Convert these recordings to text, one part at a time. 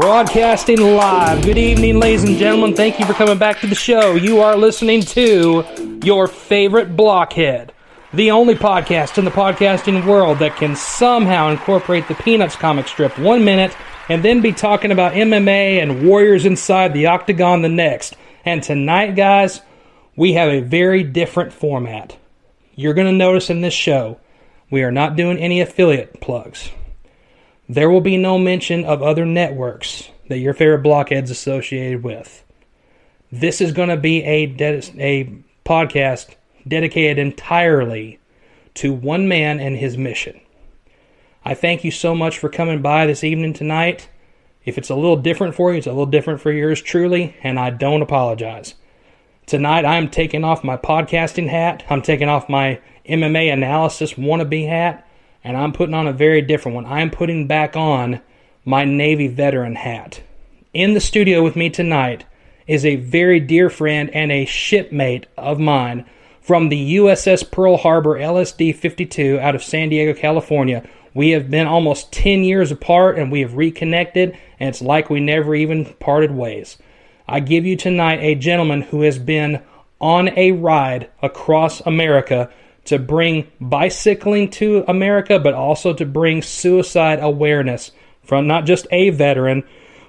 Broadcasting live. Good evening, ladies and gentlemen. Thank you for coming back to the show. You are listening to your favorite Blockhead, the only podcast in the podcasting world that can somehow incorporate the Peanuts comic strip 1 minute and then be talking about MMA and warriors inside the octagon the next. And tonight, guys, we have a very different format. You're going to notice in this show, we are not doing any affiliate plugs. There will be no mention of other networks that your favorite Blockhead's associated with. This is going to be a podcast dedicated entirely to one man and his mission. I thank you so much for coming by this evening tonight. If it's a little different for you, it's a little different for yours truly, and I don't apologize. Tonight, I'm taking off my podcasting hat. I'm taking off my MMA analysis wannabe hat. And I'm putting on a very different one. I'm putting back on my Navy Veteran hat. In the studio with me tonight is a very dear friend and a shipmate of mine from the USS Pearl Harbor LSD-52 out of San Diego, California. We have been almost 10 years apart and we have reconnected, and it's like we never even parted ways. I give you tonight a gentleman who has been on a ride across America to bring bicycling to America, but also to bring suicide awareness from not just a veteran,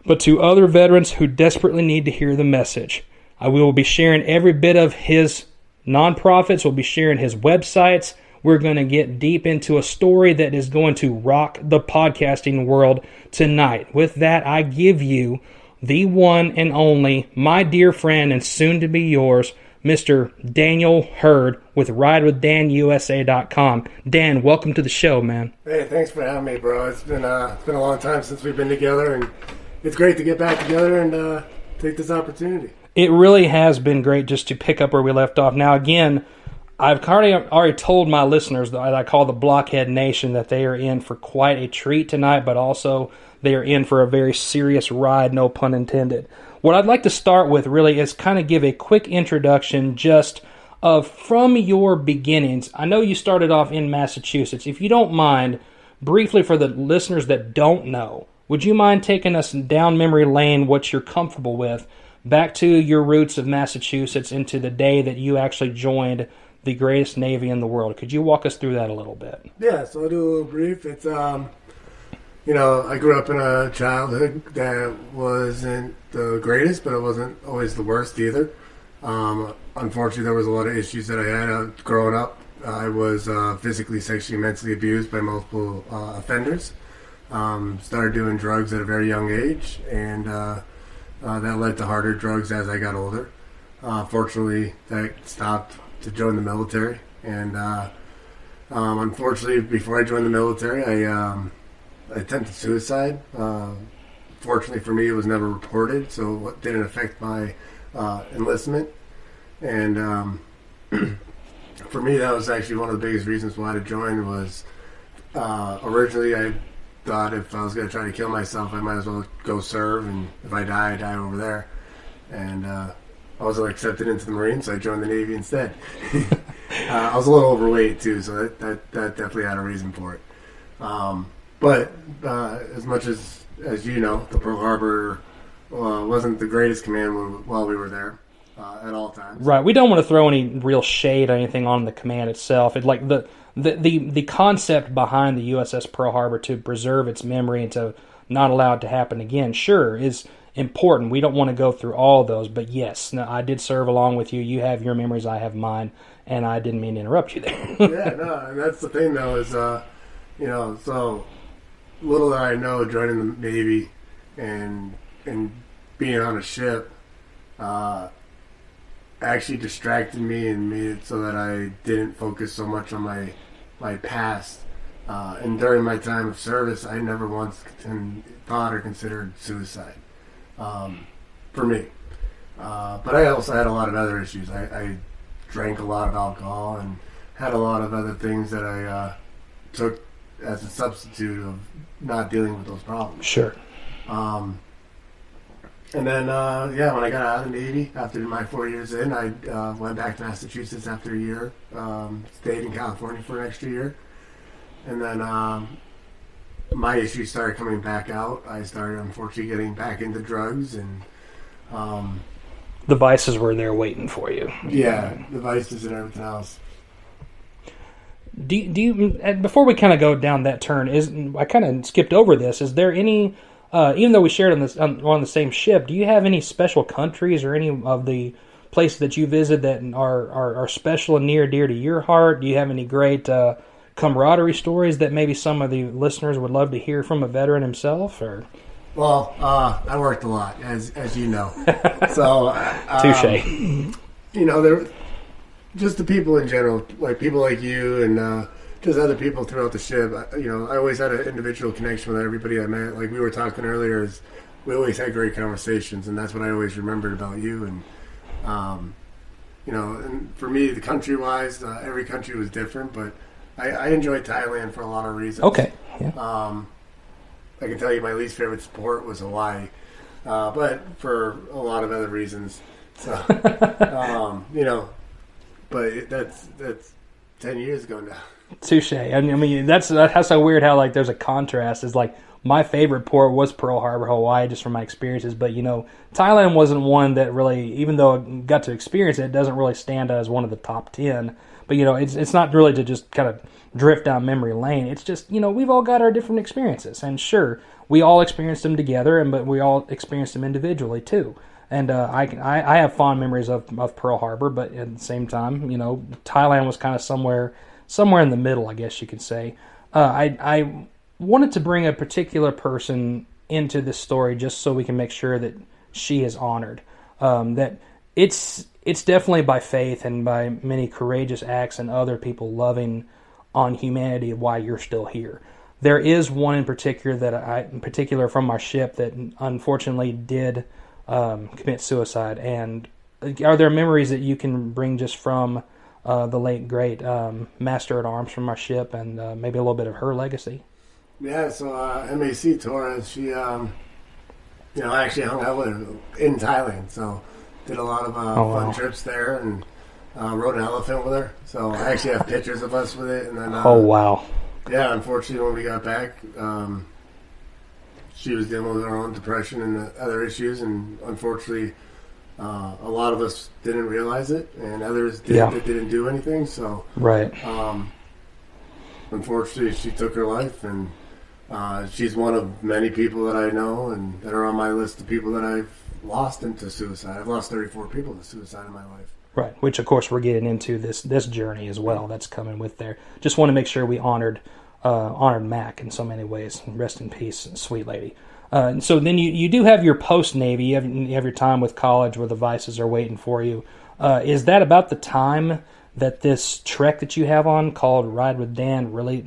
but to other veterans who desperately need to hear the message. We will be sharing every bit of his nonprofits. We'll be sharing his websites. We're going to get deep into a story that is going to rock the podcasting world tonight. With that, I give you the one and only, my dear friend and soon to be yours, Mr. Daniel Hurd with RideWithDanUSA.com. Dan, welcome to the show, man. Hey, thanks for having me, bro. It's been a long time since we've been together, and it's great to get back together and take this opportunity. It really has been great just to pick up where we left off. Now, again, I've already told my listeners that I call the Blockhead Nation that they are in for quite a treat tonight, but also they are in for a very serious ride, no pun intended. What I'd like to start with really is kind of give a quick introduction just of from your beginnings. I know you started off in Massachusetts. If you don't mind, briefly for the listeners that don't know, would you mind taking us down memory lane, what you're comfortable with, back to your roots of Massachusetts into the day that you actually joined the greatest Navy in the world? Could you walk us through that a little bit? Yeah, so I'll do a little brief. It's, I grew up in a childhood that wasn't the greatest, but it wasn't always the worst either. Unfortunately, there was a lot of issues that I had growing up. I was physically, sexually, mentally abused by multiple offenders. Started doing drugs at a very young age, and that led to harder drugs as I got older. Fortunately, that stopped to join the military, and unfortunately, before I joined the military, I attempted suicide. Fortunately for me, it was never reported, so it didn't affect my enlistment. And for me, that was actually one of the biggest reasons why to join was originally I thought if I was going to try to kill myself, I might as well go serve, and if I die over there. And I wasn't accepted into the Marines, so I joined the Navy instead. I was a little overweight too, so that definitely had a reason for it. But as much as you know, the Pearl Harbor wasn't the greatest command while we were there at all times. Right. We don't want to throw any real shade or anything on the command itself. It like the concept behind the USS Pearl Harbor to preserve its memory and to not allow it to happen again, sure, is important. We don't want to go through all those, but yes, no, I did serve along with you. You have your memories, I have mine, and I didn't mean to interrupt you there. Yeah, no, and that's the thing though is, so little that I know, joining the Navy and being on a ship actually distracted me and made it so that I didn't focus so much on my past. And during my time of service, I never once thought or considered suicide for me. But I also had a lot of other issues. I drank a lot of alcohol and had a lot of other things that I took as a substitute of not dealing with those problems. Sure. And then, when I got out of the Navy, after my 4 years in, I went back to Massachusetts after a year, stayed in California for an extra year. And then my issues started coming back out, I started unfortunately getting back into drugs, and the vices were there waiting for you. Yeah, the vices and everything else. Do you before we kind of go down that turn, I kind of skipped over this. Is there any, even though we shared on the same ship, do you have any special countries or any of the places that you visit that are special and near dear to your heart? Do you have any great camaraderie stories that maybe some of the listeners would love to hear from a veteran himself? Or well, I worked a lot, as you know, so touche. There. Just the people in general, like people like you and just other people throughout the ship. I always had an individual connection with everybody I met. Like we were talking earlier, we always had great conversations, and that's what I always remembered about you. And and for me, the country-wise, every country was different, but I enjoyed Thailand for a lot of reasons. Okay. Yeah. I can tell you my least favorite sport was Hawaii, but for a lot of other reasons. So, but that's 10 years ago now. Touche. I mean, that's so weird how like there's a contrast. Is like my favorite port was Pearl Harbor, Hawaii, just from my experiences. But Thailand wasn't one that really, even though I got to experience it, it doesn't really stand out as one of the top 10. But it's not really to just kind of drift down memory lane. It's just we've all got our different experiences, and sure, we all experienced them together, but we all experienced them individually too. And I have fond memories of Pearl Harbor, but at the same time, Thailand was kind of somewhere in the middle, I guess you could say. I wanted to bring a particular person into this story just so we can make sure that she is honored. That it's definitely by faith and by many courageous acts and other people loving on humanity why you're still here. There is one in particular from our ship that unfortunately did commit suicide. And are there memories that you can bring just from the late great Master at Arms from our ship, and maybe a little bit of her legacy? Yeah, so MAC Torres, she I actually hung out with her in Thailand, so did a lot of fun trips there, and rode an elephant with her. So I actually have pictures of us with it. And then oh wow, yeah, unfortunately when we got back, she was dealing with her own depression and other issues, and unfortunately, a lot of us didn't realize it, and others that didn't do anything. So, right. Unfortunately, she took her life, and she's one of many people that I know and that are on my list of people that I've lost into suicide. I've lost 34 people to suicide in my life. Right, which of course we're getting into this journey as well. That's coming with there. Just want to make sure we honored Mac in so many ways. Rest in peace, sweet lady. So then you do have your post-Navy. You have your time with college where the vices are waiting for you. Is that about the time that this trek that you have on called Ride with Dan really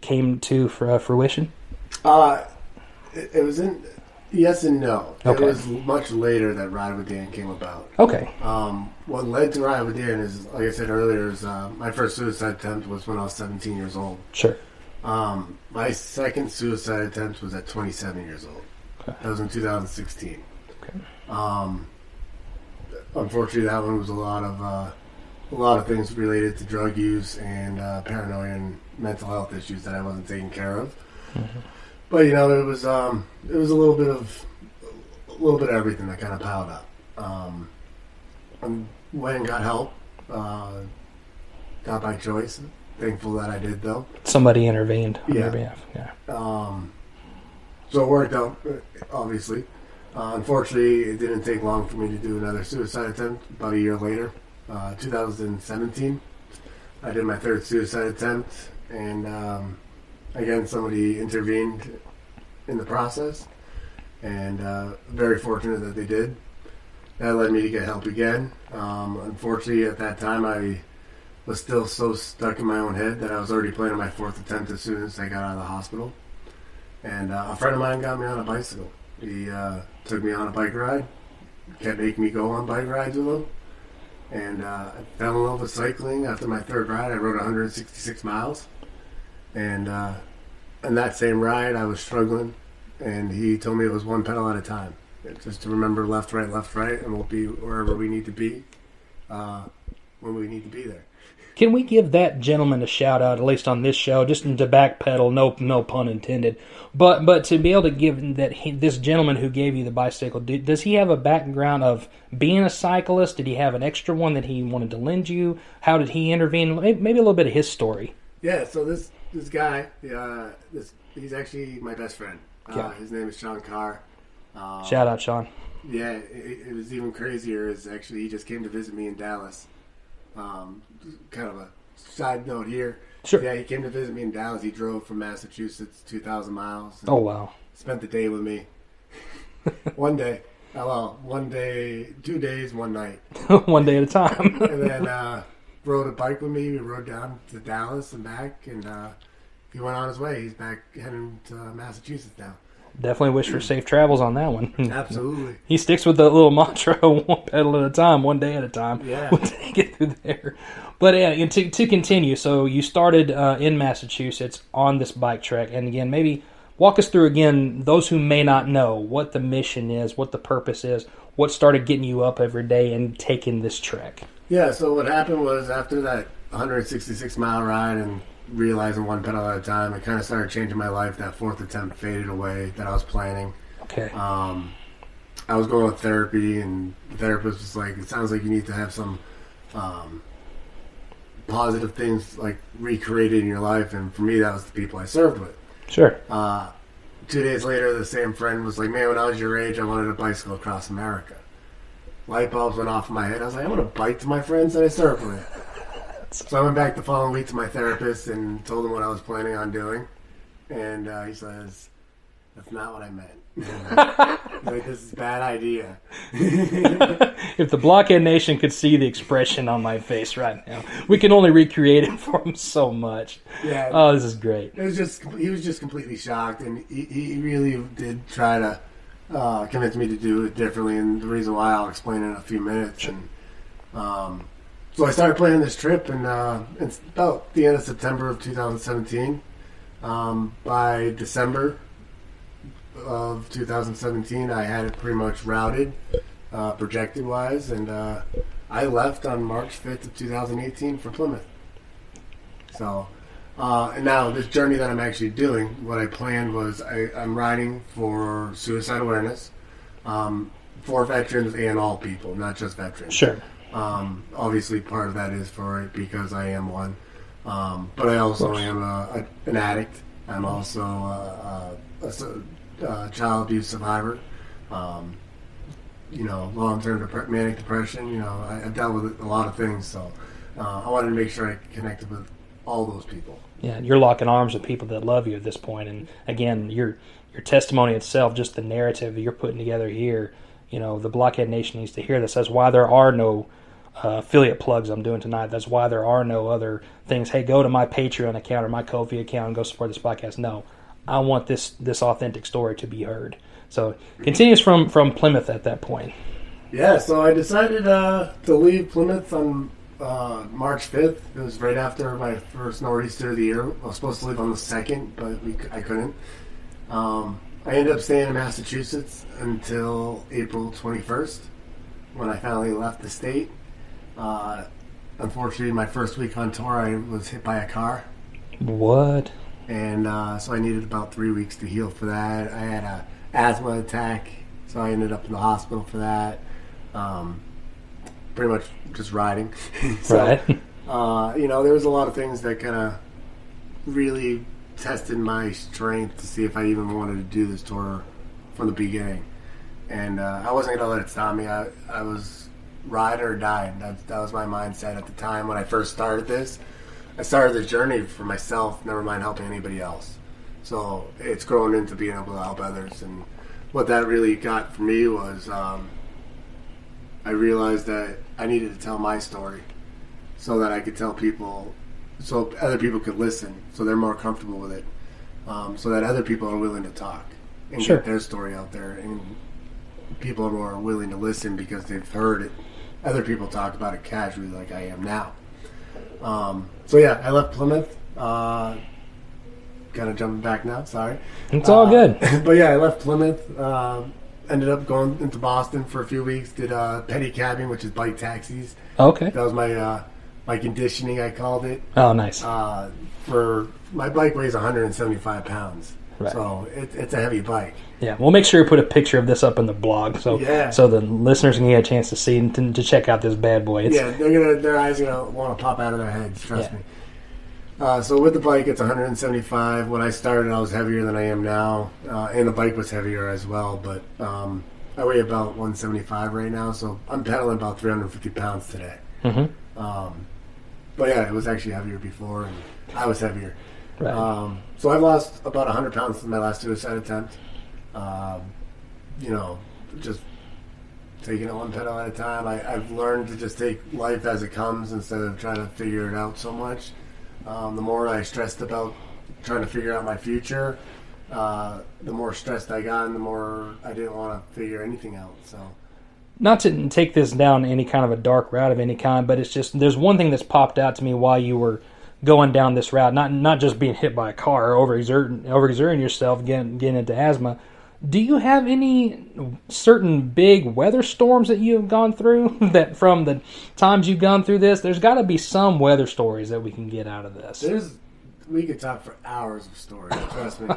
came to fruition? It was in yes and no. Okay. It was much later that Ride with Dan came about. Okay. What led to Ride with Dan is, like I said earlier, my first suicide attempt was when I was 17 years old. Sure. My second suicide attempt was at 27 years old. Okay. That was in 2016. Okay. Unfortunately, that one was a lot of things related to drug use and paranoia and mental health issues that I wasn't taking care of. Mm-hmm. But it was a little bit of everything that kind of piled up. I went and got help, not by choice. Thankful that I did, though. Somebody intervened on your behalf. Yeah. So it worked out, obviously. Unfortunately, it didn't take long for me to do another suicide attempt. About a year later, 2017, I did my third suicide attempt, and again, somebody intervened in the process, and very fortunate that they did. That led me to get help again. Unfortunately, at that time, I was still so stuck in my own head that I was already planning my fourth attempt as soon as I got out of the hospital. And a friend of mine got me on a bicycle. He took me on a bike ride, kept making me go on bike rides with him. And I fell in love with cycling. After my third ride, I rode 166 miles. And in that same ride, I was struggling. And he told me it was one pedal at a time. Just to remember left, right, and we'll be wherever we need to be when we need to be there. Can we give that gentleman a shout out, at least on this show, just to backpedal, no pun intended, but to be able to give this gentleman who gave you the bicycle, does he have a background of being a cyclist? Did he have an extra one that he wanted to lend you? How did he intervene? Maybe a little bit of his story. Yeah, so this guy, he's actually my best friend. His name is Sean Carr. Shout out, Sean. Yeah, it was even crazier. Is actually he just came to visit me in Dallas. Kind of a side note here. Sure. Yeah, he came to visit me in Dallas. He drove from Massachusetts 2,000 miles. Oh, wow. Spent the day with me. One day. 2 days, one night. One day at a time. And then rode a bike with me. We rode down to Dallas and back, and he went on his way. He's back heading to Massachusetts now. Definitely wish for safe travels on that one. Absolutely. He sticks with the little mantra, one pedal at a time, one day at a time. Yeah. We'll take it through there. But to continue, so you started in Massachusetts on this bike trek. And again, maybe walk us through again, those who may not know what the mission is, what the purpose is, what started getting you up every day and taking this trek. Yeah, so what happened was after that 166-mile ride and realizing one pedal at a time, it kind of started changing my life. That fourth attempt faded away that I was planning. Okay. I was going to therapy, and the therapist was like, it sounds like you need to have some positive things like recreated in your life. And for me, that was the people I served with. Sure. 2 days later, the same friend was like, man, when I was your age, I wanted a bicycle across America. Light bulbs went off in my head. I was like, I want to bike to my friends that I served with. So I went back the following week to my therapist and told him what I was planning on doing. And he says, that's not what I meant. He's like, this is a bad idea. If the Blockhead Nation could see the expression on my face right now, we can only recreate it for him so much. Yeah. Oh, this is great. He was just completely shocked, and he really did try to convince me to do it differently. And the reason why I'll explain in a few minutes. And so I started planning this trip, and it's about the end of September of 2017. By December of 2017, I had it pretty much routed, projected-wise, and I left on March 5th of 2018 for Plymouth. So, and now this journey that I'm actually doing, what I planned was I'm riding for suicide awareness, for veterans and all people, not just veterans. Sure. Obviously, part of that is for it because I am one. But I also am an addict. I'm also a child abuse survivor. Long-term manic depression. I've dealt with a lot of things, so I wanted to make sure I connected with all those people. Yeah, you're locking arms with people that love you at this point. And again, your testimony itself, just the narrative that you're putting together here, the Blockhead Nation needs to hear this. That's why there are no affiliate plugs I'm doing tonight. That's why there are no other things. Hey, go to my Patreon account or my Ko-fi account and go support this podcast. No, I want this authentic story to be heard. So continues from Plymouth at that point. Yeah, so I decided to leave Plymouth on March 5th. It was right after my first nor'easter of the year. I was supposed to leave on the 2nd, but I couldn't. I ended up staying in Massachusetts until April 21st when I finally left the state. Unfortunately, my first week on tour, I was hit by a car. What? And so I needed about 3 weeks to heal for that. I had an asthma attack, so I ended up in the hospital for that. Pretty much just riding. So, right. There was a lot of things that kind of really tested my strength to see if I even wanted to do this tour from the beginning. And I wasn't going to let it stop me. I was ride or die. That was my mindset at the time when I first started this. I started the journey for myself, never mind helping anybody else. So it's grown into being able to help others. And what that really got for me was I realized that I needed to tell my story so that I could tell people, so other people could listen, so they're more comfortable with it, so that other people are willing to talk and Sure. get their story out there. And people are more willing to listen because they've heard it. Other people talk about it casually like I am now. So yeah, I left Plymouth. Kind of jumping back now, sorry. It's all good. But yeah, I left Plymouth. Ended up going into Boston for a few weeks. Did petty cabbing, which is bike taxis. Okay. That was my my conditioning, I called it. Oh, nice. For my bike weighs 175 pounds. Right. So it's a heavy bike. Yeah, we'll make sure to put a picture of this up in the blog so the listeners can get a chance to see and to check out this bad boy. Their eyes are gonna want to pop out of their heads. Trust me. So with the bike, it's 175. When I started, I was heavier than I am now, and the bike was heavier as well. But I weigh about 175 right now, so I'm pedaling about 350 pounds today. Mm-hmm. But yeah, it was actually heavier before, and I was heavier. Right. So I've lost about 100 pounds since my last suicide attempt. Just taking it one pedal at a time. I've learned to just take life as it comes instead of trying to figure it out so much. The more I stressed about trying to figure out my future, the more stressed I got and the more I didn't want to figure anything out. So, not to take this down any kind of a dark route of any kind, but it's just there's one thing that's popped out to me while you were going down this route, not just being hit by a car, overexerting yourself, getting into asthma. Do you have any certain big weather storms that you have gone through that from the times you've gone through this? There's got to be some weather stories that we can get out of this. We could talk for hours of stories, trust me.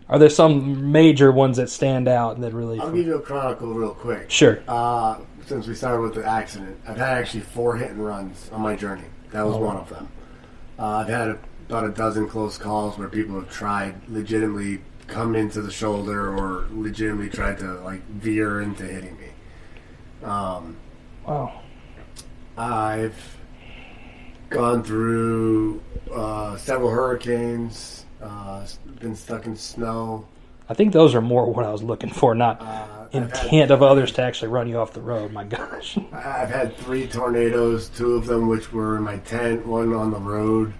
Are there some major ones that stand out that really... I'll give you a chronicle real quick. Sure. Since we started with the accident, I've had actually 4 hit and runs on my journey. That was one of them. I've had about a dozen close calls where people have tried legitimately come into the shoulder or legitimately tried to veer into hitting me. Wow. I've gone through several hurricanes, been stuck in snow. I think those are more what I was looking for, not intent of others to actually run you off the road. My gosh. I've had 3 tornadoes, 2 of them which were in my tent, 1 on the road.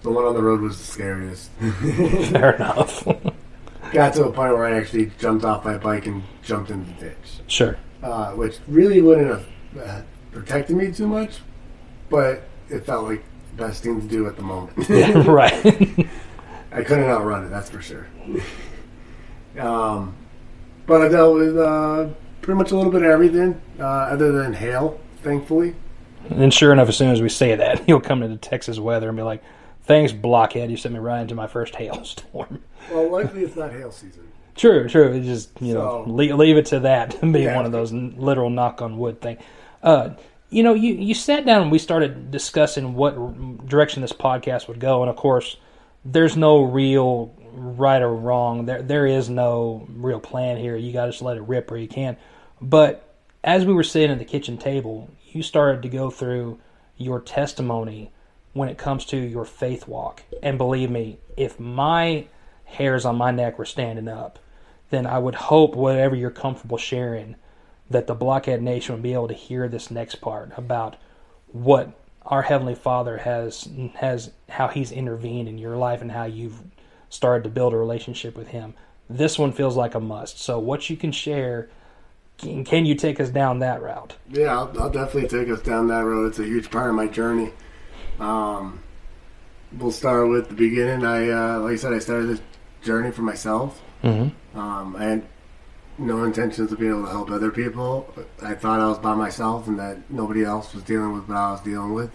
The one on the road was the scariest. Fair enough. Got to a point where I actually jumped off my bike and jumped in the ditch. Sure. Which really wouldn't have protected me too much, but it felt like the best thing to do at the moment. Yeah, right. I couldn't outrun it, that's for sure. But I dealt with pretty much a little bit of everything, other than hail, thankfully. And sure enough, as soon as we say that, you'll come into Texas weather and be like, thanks, Blockhead, you sent me right into my first hailstorm. Well, luckily it's not hail season. True. It's just, leave it to that, being one of those literal knock on wood thing. You sat down and we started discussing what direction this podcast would go. And, of course, there's no real right or wrong. There is no real plan here. You got to just let it rip where you can. But as we were sitting at the kitchen table, you started to go through your testimony when it comes to your faith walk. And believe me, if my hairs on my neck were standing up, then I would hope whatever you're comfortable sharing, that the Blockhead Nation would be able to hear this next part about what our Heavenly Father has how He's intervened in your life and how you've started to build a relationship with Him. This one feels like a must. So what you can share, can you take us down that route? Yeah, I'll definitely take us down that road. It's a huge part of my journey. We'll start with the beginning. Like I said, I started this journey for myself. Mm-hmm. I had no intentions of being able to help other people. I thought I was by myself and that nobody else was dealing with what I was dealing with.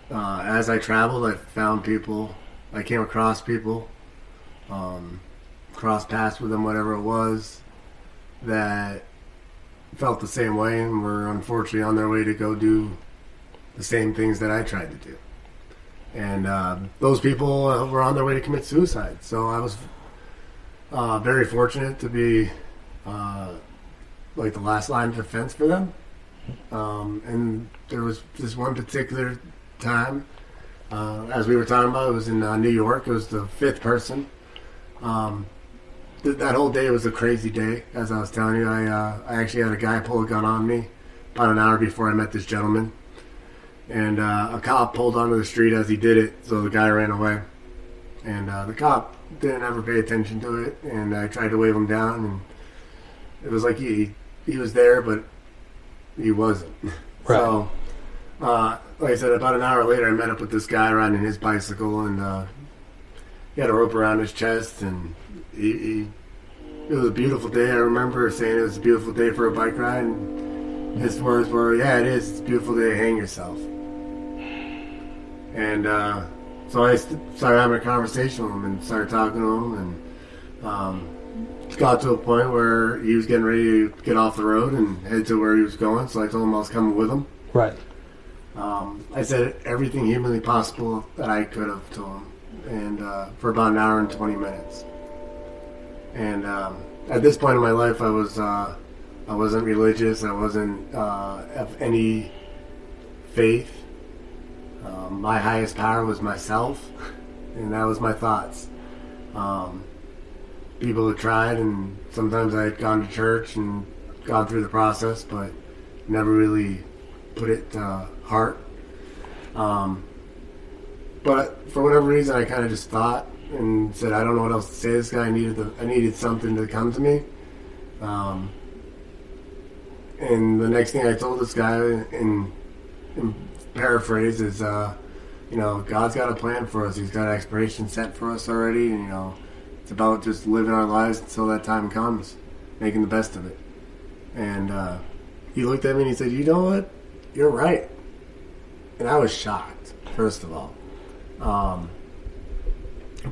As I traveled, I found people. I came across people, crossed paths with them, whatever it was, that felt the same way and were unfortunately on their way to go do the same things that I tried to do. And those people were on their way to commit suicide. So I was very fortunate to be the last line of defense for them. And there was this one particular time, as we were talking about, it was in New York. It was the 5th person. That whole day was a crazy day, as I was telling you. I actually had a guy pull a gun on me about an hour before I met this gentleman. And a cop pulled onto the street as he did it, so the guy ran away. And the cop didn't ever pay attention to it, and I tried to wave him down, and it was like he was there, but he wasn't. Right. So, like I said, about an hour later, I met up with this guy riding his bicycle, and he had a rope around his chest, and it was a beautiful day. I remember saying it was a beautiful day for a bike ride, and his words were, "Yeah, it is. It's a beautiful day to hang yourself." And so I started having a conversation with him and started talking to him, and got to a point where he was getting ready to get off the road and head to where he was going. So I told him I was coming with him. Right. I said everything humanly possible that I could have to him, and for about an hour and 20 minutes. And at this point in my life, I wasn't religious. I wasn't of any faith. My highest power was myself, and that was my thoughts. People had tried, and sometimes I had gone to church and gone through the process, but never really put it to heart. But for whatever reason, I kind of just thought and said, I don't know what else to say to this guy. I needed something to come to me. And the next thing I told this guy, in paraphrase, is, God's got a plan for us. He's got an expiration set for us already. And, it's about just living our lives until that time comes, making the best of it. And he looked at me and he said, "You know what? You're right." And I was shocked, first of all.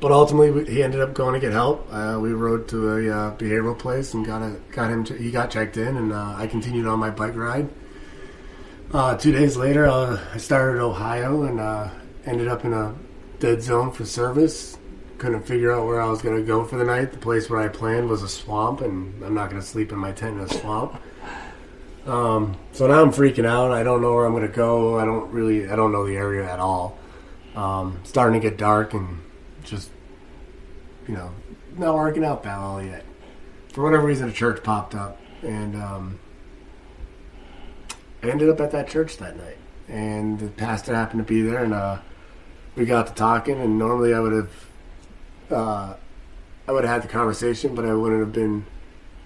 But ultimately, he ended up going to get help. We rode to a behavioral place and he got checked in, and I continued on my bike ride. 2 days later, I started in Ohio and ended up in a dead zone for service. Couldn't figure out where I was going to go for the night. The place where I planned was a swamp, and I'm not going to sleep in my tent in a swamp. So now I'm freaking out. I don't know where I'm going to go. I don't know the area at all. Starting to get dark and just, not working out that well yet. For whatever reason, a church popped up, and I ended up at that church that night. And the pastor happened to be there, and we got to talking. And normally I would have had the conversation, but I wouldn't have been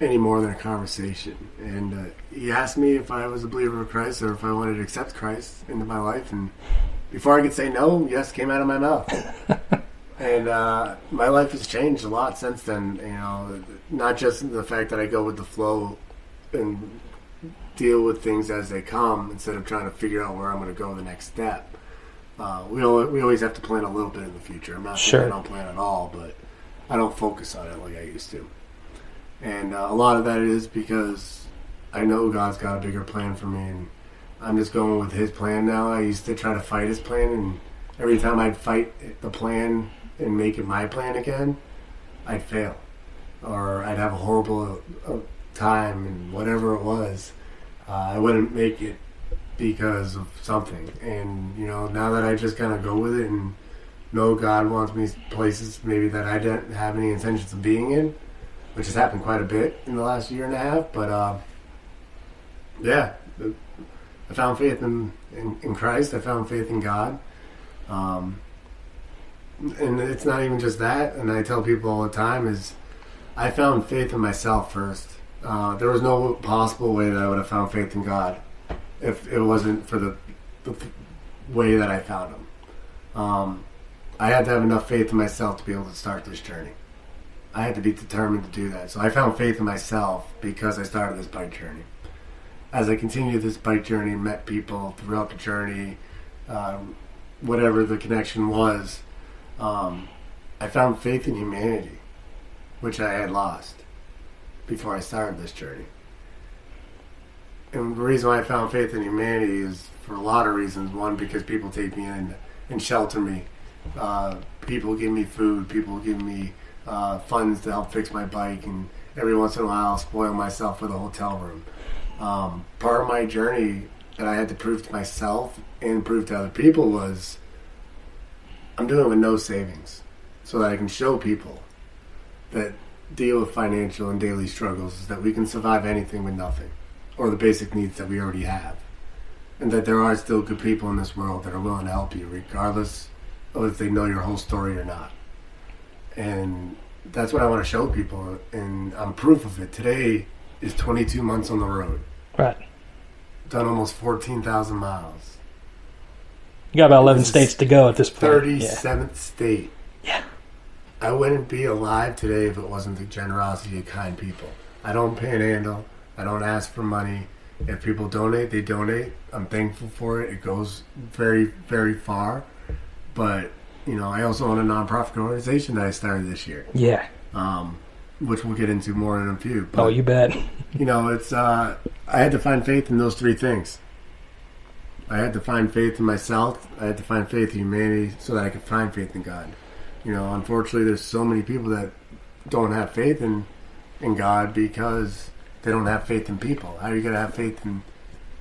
any more than a conversation. And he asked me if I was a believer of Christ or if I wanted to accept Christ into my life. And before I could say no, yes came out of my mouth. And my life has changed a lot since then. Not just the fact that I go with the flow and deal with things as they come instead of trying to figure out where I'm going to go the next step. We always have to plan a little bit in the future. I'm not saying I don't plan at all, but I don't focus on it like I used to. And a lot of that is because I know God's got a bigger plan for me, and I'm just going with His plan now. I used to try to fight His plan, and every time I'd fight the plan and make it my plan again, I'd fail. Or I'd have a horrible time, and whatever it was, I wouldn't make it because of something. And now that I just kind of go with it and know God wants me places maybe that I didn't have any intentions of being in, which has happened quite a bit in the last year and a half. But I found faith in Christ. I found faith in God. And it's not even just that. And I tell people all the time is I found faith in myself first. There was no possible way that I would have found faith in God if it wasn't for the way that I found Him. I had to have enough faith in myself to be able to start this journey. I had to be determined to do that. So I found faith in myself because I started this bike journey. As I continued this bike journey, met people throughout the journey, whatever the connection was, I found faith in humanity, which I had lost before I started this journey. And the reason why I found faith in humanity is for a lot of reasons. One, because people take me in and shelter me. People give me food. People give me funds to help fix my bike. And every once in a while I'll spoil myself with a hotel room. Part of my journey that I had to prove to myself and prove to other people was I'm doing it with no savings so that I can show people that deal with financial and daily struggles is that we can survive anything with nothing, or the basic needs that we already have, and that there are still good people in this world that are willing to help you regardless of if they know your whole story or not. And that's what I want to show people, and I'm proof of it. Today is 22 months on the road. Right. Done almost 14,000 miles. You got about 11 states to go at this point. 37th state. Yeah. I wouldn't be alive today if it wasn't the generosity of kind people. I don't panhandle. I don't ask for money. If people donate, they donate. I'm thankful for it. It goes very, very far. But, I also own a nonprofit organization that I started this year. Yeah. Which we'll get into more in a few. But, oh, you bet. It's I had to find faith in those three things. I had to find faith in myself. I had to find faith in humanity so that I could find faith in God. Unfortunately, there's so many people that don't have faith in God because they don't have faith in people. How are you going to have faith in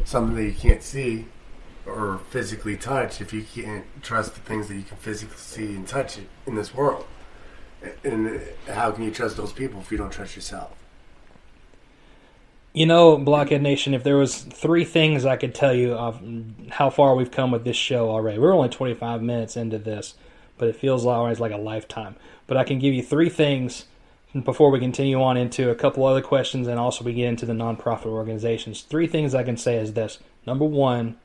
something that you can't see or physically touch if you can't trust the things that you can physically see and touch in this world? And how can you trust those people if you don't trust yourself? Blockhead Nation, if there was 3 things I could tell you of how far we've come with this show already. We're only 25 minutes into this, but it feels always like a lifetime. But I can give you 3 things before we continue on into a couple other questions and also we get into the nonprofit organizations. 3 things I can say is this. Number 1,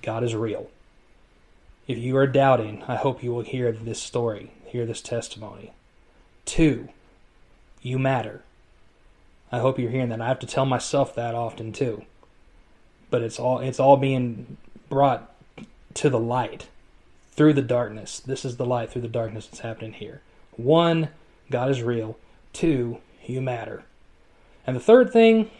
God is real. If you are doubting, I hope you will hear this story, hear this testimony. 2, you matter. I hope you're hearing that. I have to tell myself that often too. But it's all being brought to the light through the darkness. This is the light through the darkness that's happening here. 1, God is real. 2, you matter. And the third thing,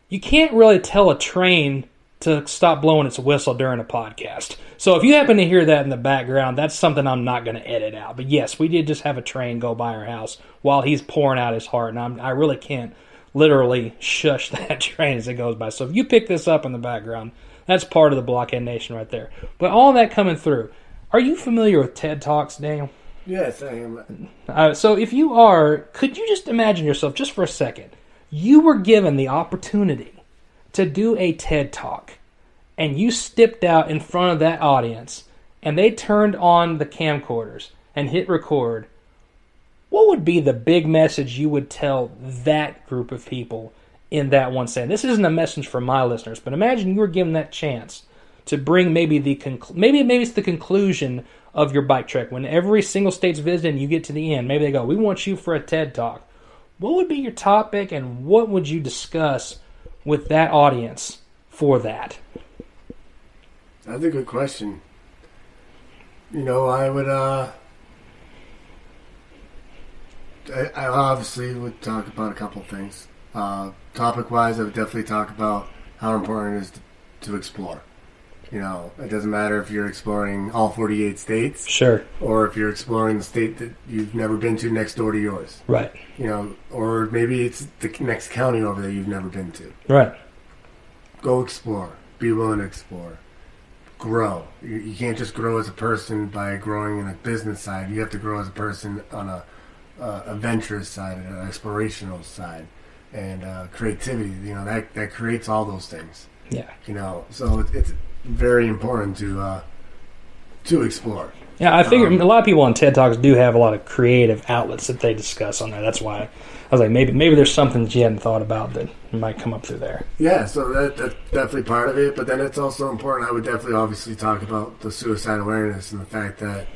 you can't really tell a train to stop blowing its whistle during a podcast. So if you happen to hear that in the background, that's something I'm not going to edit out. But yes, we did just have a train go by our house while he's pouring out his heart, and I really can't literally shush that train as it goes by. So if you pick this up in the background, that's part of the Blockhead Nation right there. But all that coming through, are you familiar with TED Talks, Daniel? Yes, I am. So if you are, could you just imagine yourself, just for a second, you were given the opportunity to do a TED Talk, and you stepped out in front of that audience, and they turned on the camcorders and hit record, what would be the big message you would tell that group of people in that one sentence? This isn't a message for my listeners, but imagine you were given that chance to bring maybe it's the conclusion of your bike trek. When every single state's visited and you get to the end, maybe they go, we want you for a TED Talk. What would be your topic, and what would you discuss with that audience for that? That's a good question. I would, I obviously would talk about a couple things. Topic-wise, I would definitely talk about how important it is to explore. It doesn't matter if you're exploring all 48 states. Sure. Or if you're exploring the state that you've never been to next door to yours. Right. Or maybe it's the next county over that you've never been to. Right. Go explore. Be willing to explore. Grow. You can't just grow as a person by growing in a business side. You have to grow as a person on a adventurous side, an explorational side, and creativity. That creates all those things. Yeah. So it's very important to explore. Yeah, I figure a lot of people on TED Talks do have a lot of creative outlets that they discuss on there. That's why I was like, maybe there's something that you hadn't thought about that might come up through there. Yeah, so that's definitely part of it. But then it's also important. I would definitely obviously talk about the suicide awareness and the fact that,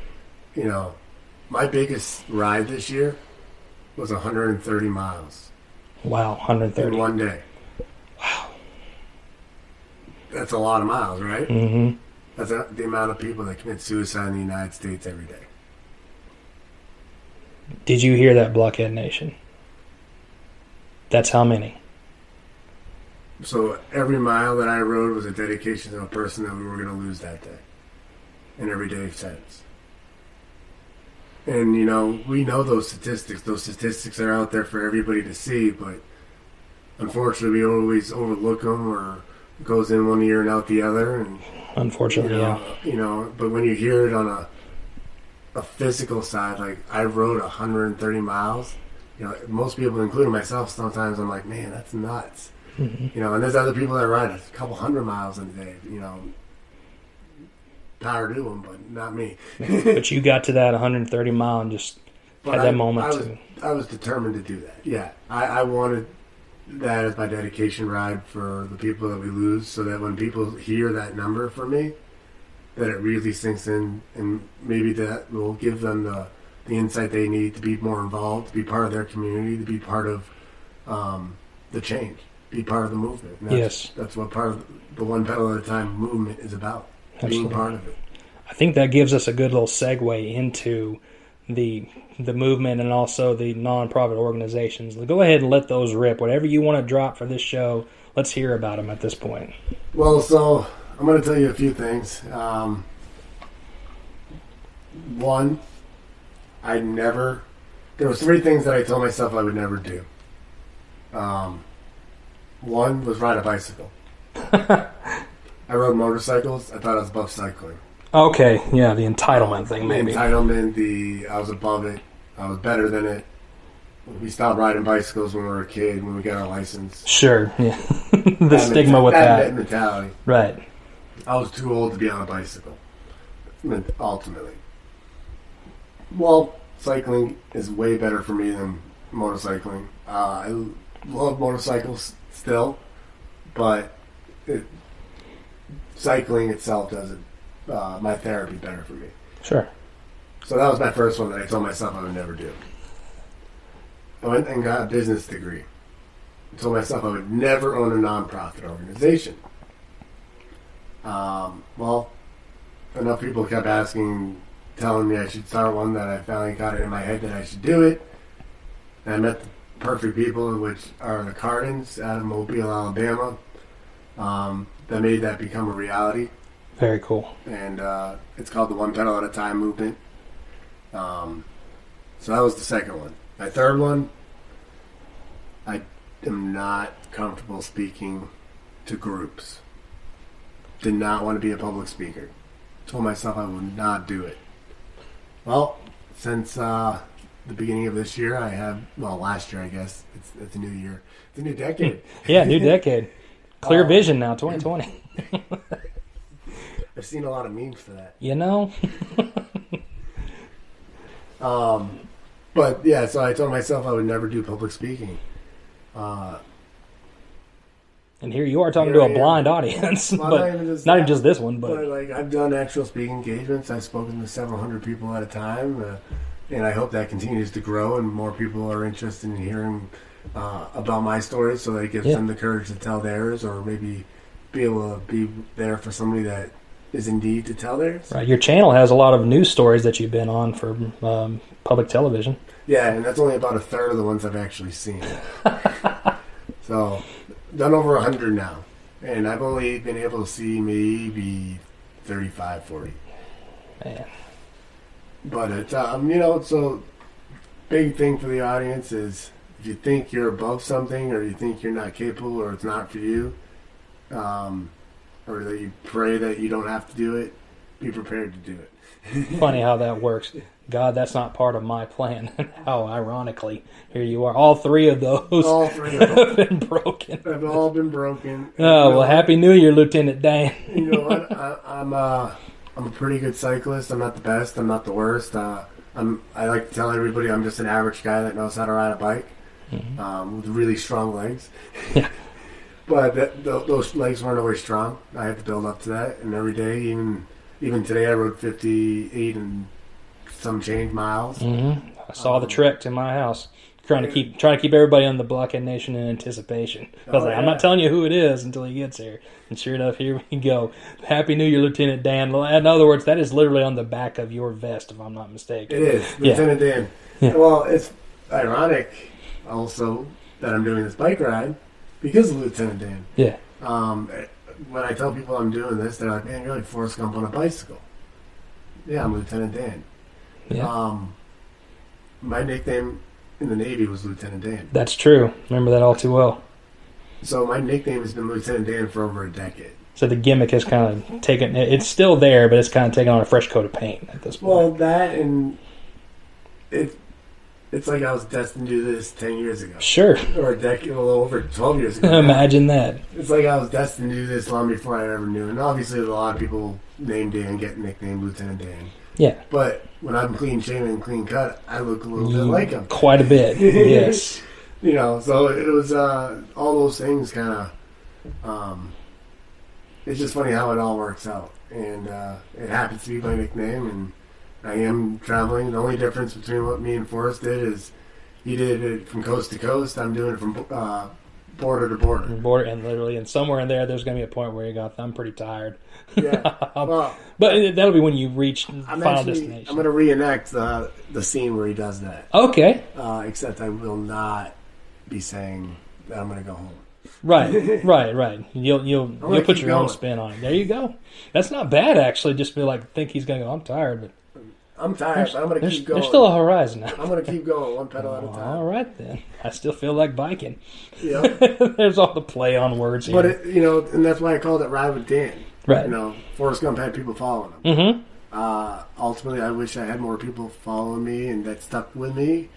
my biggest ride this year was 130 miles. Wow, 130. In one day. Wow. That's a lot of miles, right? Mm-hmm. That's the amount of people that commit suicide in the United States every day. Did you hear that, Blockhead Nation? That's how many. So every mile that I rode was a dedication to a person that we were going to lose that day. And every day since. And, we know those statistics. Those statistics are out there for everybody to see, but unfortunately we always overlook them, or it goes in one ear and out the other. And unfortunately, yeah. But when you hear it on a physical side, like I rode 130 miles, most people, including myself, sometimes I'm like, man, that's nuts. Mm-hmm. And there's other people that ride a couple hundred miles in a day, power to them, but not me. But you got to that 130 mile and just had that moment. I was determined to do that. Yeah, I wanted that as my dedication ride for the people that we lose, so that when people hear that number from me, that it really sinks in, and maybe that will give them the insight they need to be more involved, to be part of their community, to be part of the change. be part of the movement. And that's what part of the One Petal At A Time movement is about. Absolutely. Being part of it. I think that gives us a good little segue into the movement and also the nonprofit organizations. Go ahead and let those rip. Whatever you want to drop for this show, let's hear about them at this point. Well, so I'm going to tell you a few things. One, there was 3 things that I told myself I would never do. One was ride a bicycle. I rode motorcycles. I thought I was above cycling. Okay, yeah, the entitlement thing, maybe. The entitlement, I was above it. I was better than it. We stopped riding bicycles when we were a kid, when we got our license. Sure, yeah. The stigma with that. Mentality. Right. I was too old to be on a bicycle, ultimately. Well, cycling is way better for me than motorcycling. I love motorcycles still, but cycling itself doesn't. My therapy better for me. Sure. So that was my first one that I told myself I would never do. I went and got a business degree. I told myself I would never own a nonprofit organization. Well, enough people kept telling me I should start one, that I finally got it in my head that I should do it. And I met the perfect people, which are the Cardins out of Mobile, Alabama, that made that become a reality. Very cool. And it's called the One Petal At A Time movement. So that was the second one. My third one, I am not comfortable speaking to groups. Did not want to be a public speaker. Told myself I would not do it. Well, since the beginning of this year, last year I guess, it's a new year. It's a new decade. Yeah, new decade. Clear vision now, 2020. I've seen a lot of memes for that. You know? But yeah, so I told myself I would never do public speaking. And here you are talking to a blind audience. Well, but not even just this one, but like I've done actual speaking engagements. I've spoken to several hundred people at a time, and I hope that continues to grow and more people are interested in hearing about my stories, so that it gives them the courage to tell theirs, or maybe be able to be there for somebody that is in need to tell theirs. Right. Your channel has a lot of news stories that you've been on for public television. Yeah, and that's only about a third of the ones I've actually seen. So, done over 100 now. And I've only been able to see maybe 35, 40. Man. But it's, so big thing for the audience is if you think you're above something, or you think you're not capable, or it's not for you, or that you pray that you don't have to do it, be prepared to do it. Funny how that works. God, that's not part of my plan. How ironically, here you are. All 3 of those have been broken. Have all been broken. Oh, well, Happy New Year, Lieutenant Dan. You know what? I'm a pretty good cyclist. I'm not the best. I'm not the worst. I like to tell everybody I'm just an average guy that knows how to ride a bike, with really strong legs. Yeah. But those legs weren't always strong. I had to build up to that, and every day, even today, I rode 58 and some change miles. Mm-hmm. I saw the trek to my house, trying to keep everybody on the Blockhead Nation in anticipation. I was I'm not telling you who it is until he gets here. And sure enough, here we go. Happy New Year, Lieutenant Dan. In other words, that is literally on the back of your vest, if I'm not mistaken. It is, Lieutenant Dan. Yeah. Well, it's ironic also that I'm doing this bike ride because of Lieutenant Dan. Yeah. When I tell people I'm doing this, they're like, man, you're like Forrest Gump on a bicycle. Yeah, I'm Lieutenant Dan. Yeah. My nickname in the Navy was Lieutenant Dan. That's true. Remember that all too well. So my nickname has been Lieutenant Dan for over a decade. So the gimmick has kind of taken, it's still there, but it's kind of taken on a fresh coat of paint at this point. Well, that and it's like I was destined to do this 10 years ago. Sure. Or a decade, a little over 12 years ago. Imagine that. It's like I was destined to do this long before I ever knew. And obviously a lot of people named Dan get nicknamed Lieutenant Dan. Yeah. But when I'm clean shaven and clean cut, I look a little bit like him. Quite a bit, yes. So it was all those things kind of, it's just funny how it all works out. And it happens to be my nickname, and I am traveling. The only difference between what me and Forrest did is he did it from coast to coast. I'm doing it from border to border. And literally, and somewhere in there's going to be a point where you go, I'm pretty tired. Yeah. Well, but that'll be when you reach final destination. I'm going to reenact the scene where he does that. Okay. Except I will not be saying that I'm going to go home. Right. You'll put your own spin on it. There you go. That's not bad, actually. Just be like, think he's going to go, I'm tired, but I'm tired, but I'm going to keep going. There's still a horizon now. I'm going to keep going one pedal at a time. All right, then. I still feel like biking. Yep. There's all the play on words here. But, and that's why I called it Ride with Dan. Right. Forrest Gump had people following him. Mm-hmm. Ultimately, I wish I had more people following me, and that stuck with me.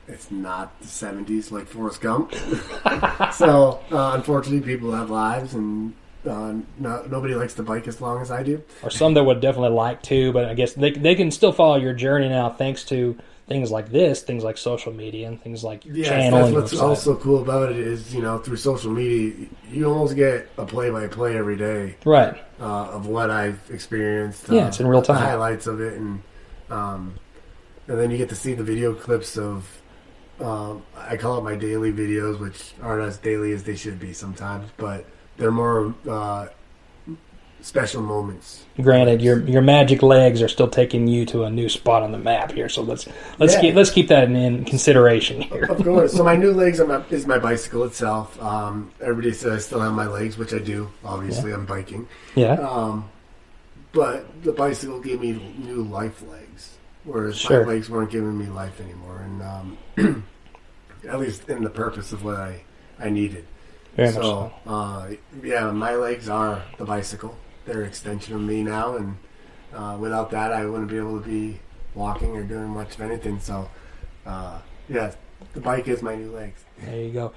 It's not the 70s like Forrest Gump. So, unfortunately, people have lives, and nobody likes to bike as long as I do. Or some that would definitely like to, but I guess they can still follow your journey now thanks to things like this, things like social media, and things like your channel. That's what's also cool about it is, through social media, you almost get a play-by-play every day. Right. Of what I've experienced. It's in real time. The highlights of it, and then you get to see the video clips of, I call it my daily videos, which aren't as daily as they should be sometimes, but they're more special moments. Granted, your magic legs are still taking you to a new spot on the map here, so let's keep that in consideration here. Of course. So my new legs is my bicycle itself. Everybody says I still have my legs, which I do. Obviously, I'm biking. Yeah. But the bicycle gave me new life legs, whereas my legs weren't giving me life anymore, and at least in the purpose of what I needed. Very much so. My legs are the bicycle. They're an extension of me now, and without that, I wouldn't be able to be walking or doing much of anything. So, the bike is my new legs. There you go.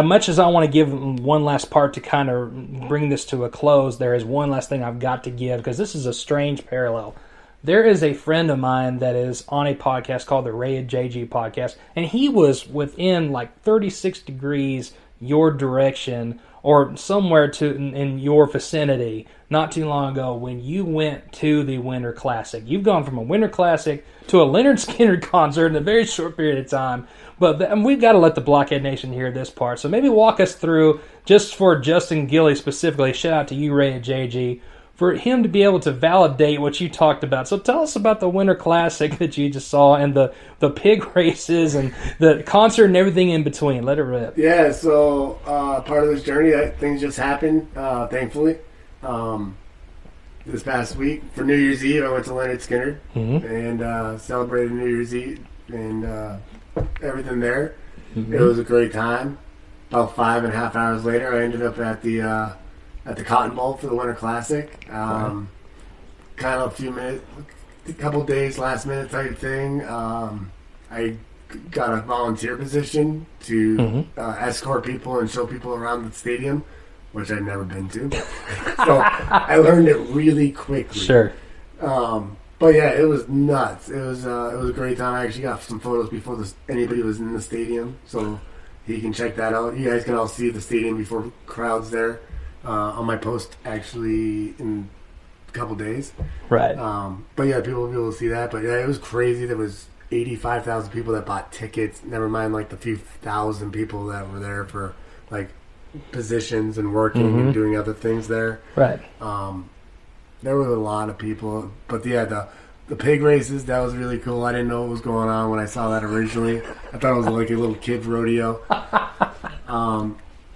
Much as I want to give one last part to kind of bring this to a close, there is one last thing I've got to give, because this is a strange parallel. There is a friend of mine that is on a podcast called the Ray and JG podcast, and he was within like 36 degrees your direction or somewhere in your vicinity not too long ago when you went to the Winter Classic. You've gone from a Winter Classic to a Leonard Skinner concert in a very short period of time, but we've got to let the Blockhead Nation hear this part. So maybe walk us through, just for Justin Gilly specifically, shout out to you, Ray and JG, for him to be able to validate what you talked about. So tell us about the Winter Classic that you just saw, and the pig races and the concert and everything in between. Let it rip. Yeah, so part of this journey, things just happened, thankfully. This past week, for New Year's Eve, I went to Leonard Skinner and celebrated New Year's Eve and everything there. Mm-hmm. It was a great time. About 5.5 hours later, I ended up at the Cotton Bowl for the Winter Classic. Kind of a couple days, last minute type thing. I got a volunteer position to escort people and show people around the stadium, which I'd never been to. So I learned it really quickly. Sure. But yeah, it was nuts. It was a great time. I actually got some photos before anybody was in the stadium, so you can check that out. You guys can all see the stadium before crowds there. On my post actually in a couple days. Right. But yeah, people will be able to see that. But yeah, it was crazy. There was 85,000 people that bought tickets. Never mind like the few thousand people that were there for like positions and working and doing other things there. Right. There were a lot of people. But yeah, the pig races, that was really cool. I didn't know what was going on when I saw that originally. I thought it was like a little kid rodeo.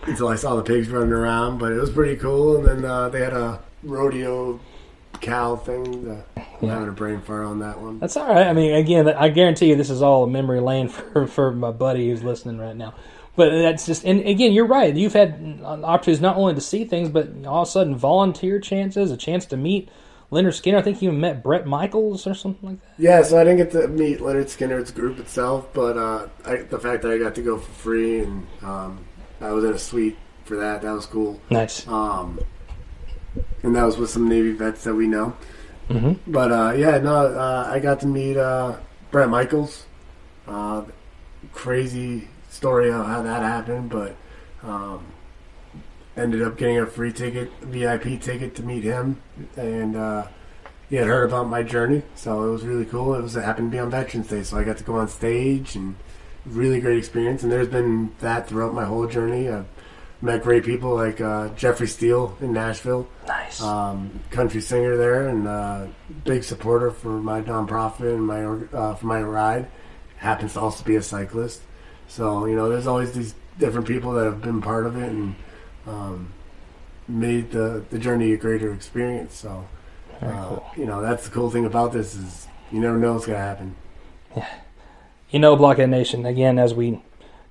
Until I saw the pigs running around, but it was pretty cool. And then they had a rodeo cow thing. I'm having a brain fart on that one. That's all right. I mean, again, I guarantee you this is all a memory lane for my buddy who's listening right now. But that's just, and again, you're right. You've had opportunities not only to see things, but all of a sudden volunteer chances, a chance to meet Leonard Skinner. I think you met Brett Michaels or something like that. Yeah, so I didn't get to meet Leonard Skinner's group itself, but the fact that I got to go for free and I was in a suite for that. That was cool. Nice. And that was with some Navy vets that we know. Mm-hmm. But I got to meet Brett Michaels. Crazy story on how that happened, but ended up getting a free ticket, VIP ticket to meet him, and he had heard about my journey, so it was really cool. It happened to be on Veterans Day, so I got to go on stage and really great experience, and there's been that throughout my whole journey. I've met great people like Jeffrey Steele in Nashville. Nice. Country singer there, and big supporter for my nonprofit and for my ride. Happens to also be a cyclist. So, there's always these different people that have been part of it and made the journey a greater experience. So, Cool. That's the cool thing about this is you never know what's going to happen. Yeah. Blockhead Nation, again, as we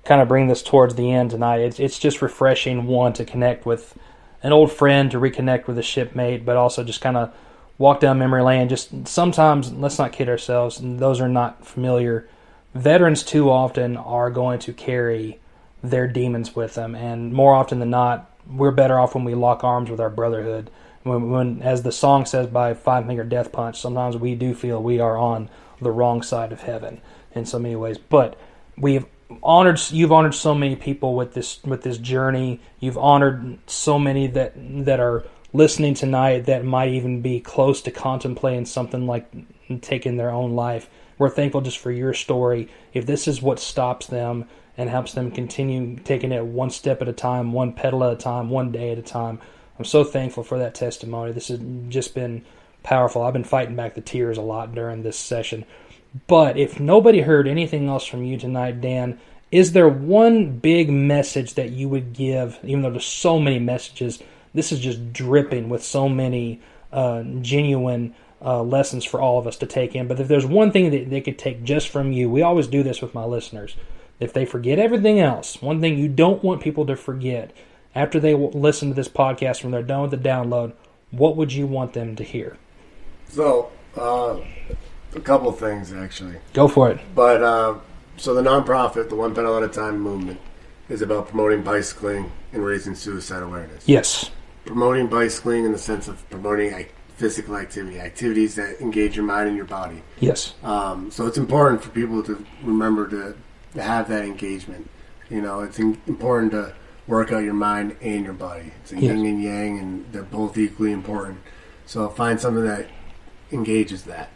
kind of bring this towards the end tonight, it's just refreshing, one, to connect with an old friend, to reconnect with a shipmate, but also just kind of walk down memory lane. Just sometimes, let's not kid ourselves, those are not familiar. Veterans too often are going to carry their demons with them, and more often than not, we're better off when we lock arms with our brotherhood. When as the song says by Five Finger Death Punch, sometimes we do feel we are on the wrong side of heaven in so many ways. But you've honored so many people with this journey. You've honored so many that are listening tonight that might even be close to contemplating something like taking their own life. We're thankful just for your story. If this is what stops them and helps them continue taking it one step at a time, one pedal at a time, one day at a time, I'm so thankful for that testimony. This has just been powerful. I've been fighting back the tears a lot during this session. But if nobody heard anything else from you tonight, Dan, is there one big message that you would give, even though there's so many messages? This is just dripping with so many genuine lessons for all of us to take in. But if there's one thing that they could take just from you, we always do this with my listeners. If they forget everything else, one thing you don't want people to forget, after they listen to this podcast, when they're done with the download, what would you want them to hear? So, a couple of things, actually. Go for it. But, so the nonprofit, the One Petal At A Time movement, is about promoting bicycling and raising suicide awareness. Yes. Promoting bicycling in the sense of promoting physical activities that engage your mind and your body. Yes. So it's important for people to remember to have that engagement. It's important to work out your mind and your body. It's a yin and yang, and they're both equally important. So find something that engages that.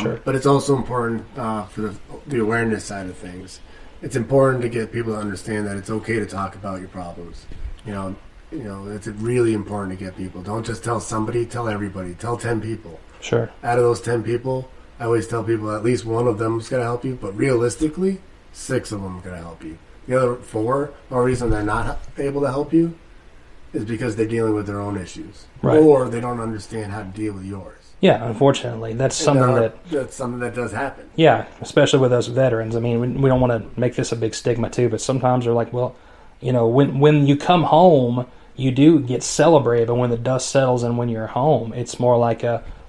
Sure. But it's also important for the awareness side of things. It's important to get people to understand that it's okay to talk about your problems. It's really important to get people. Don't just tell somebody, tell everybody. Tell 10 people. Sure. Out of those 10 people, I always tell people at least one of them is going to help you, but realistically, 6 of them are going to help you. The other 4, the only reason they're not able to help you is because they're dealing with their own issues. Right. Or they don't understand how to deal with yours. Yeah, unfortunately. That's something that's something that does happen. Yeah, especially with us veterans. I mean, we don't want to make this a big stigma too, but sometimes they're like, well, when you come home, you do get celebrated, but when the dust settles and when you're home, it's more like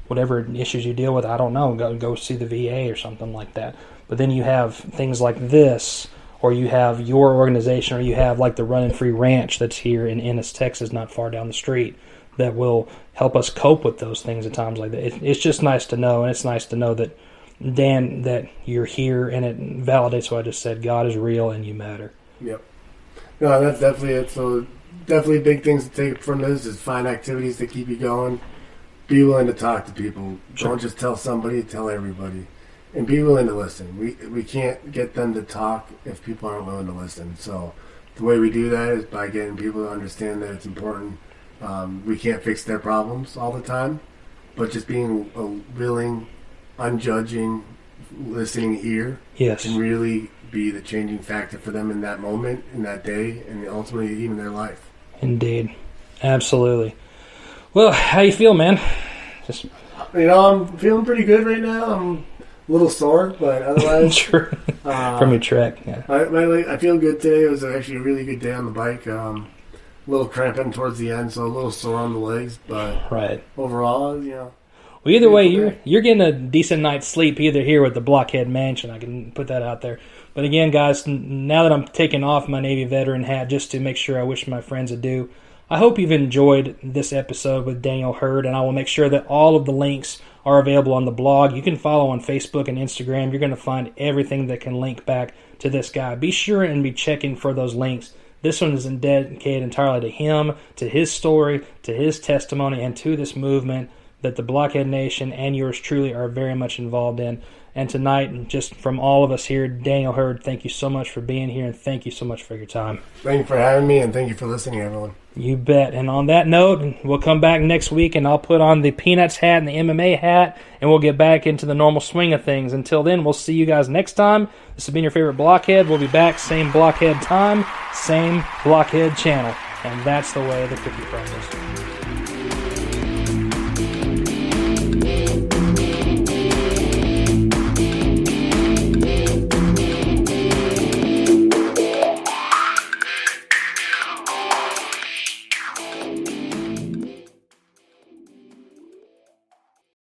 whatever issues you deal with, I don't know, go see the VA or something like that. But then you have things like this, or you have your organization, or you have like the Running Free Ranch that's here in Ennis, Texas, not far down the street, that will help us cope with those things at times like that. It's just nice to know, and it's nice to know that, Dan, that you're here, and it validates what I just said. God is real, and you matter. Yep. No, that's definitely it. So definitely big things to take from this is find activities that keep you going. Be willing to talk to people. Sure. Don't just tell somebody, tell everybody. And be willing to listen. We can't get them to talk if people aren't willing to listen. So the way we do that is by getting people to understand that it's important. We can't fix their problems all the time, but just being a willing, unjudging, listening ear can really be the changing factor for them in that moment, in that day, and ultimately even their life. Indeed. Absolutely. Well, how you feel, man? I'm feeling pretty good right now. I'm a little sore, but otherwise... Sure. From your trek, yeah. I feel good today. It was actually a really good day on the bike. A little cramping towards the end, so a little sore on the legs, but overall, Well, either way, you're getting a decent night's sleep either here with the Blockhead Mansion. I can put that out there. But again, guys, now that I'm taking off my Navy veteran hat just to make sure I wish my friends adieu, I hope you've enjoyed this episode with Daniel Hurd, and I will make sure that all of the links are available on the blog. You can follow on Facebook and Instagram. You're going to find everything that can link back to this guy. Be sure and be checking for those links. This one is dedicated entirely to him, to his story, to his testimony, and to this movement. that the Blockhead Nation and yours truly are very much involved in. And tonight, and just from all of us here, Daniel Hurd, thank you so much for being here, and thank you so much for your time. Thank you for having me, and thank you for listening, everyone. You bet. And on that note, we'll come back next week, and I'll put on the Peanuts hat and the MMA hat, and we'll get back into the normal swing of things. Until then, we'll see you guys next time. This has been your favorite Blockhead. We'll be back, same Blockhead time, same Blockhead channel. And that's the way the cookie crumbles.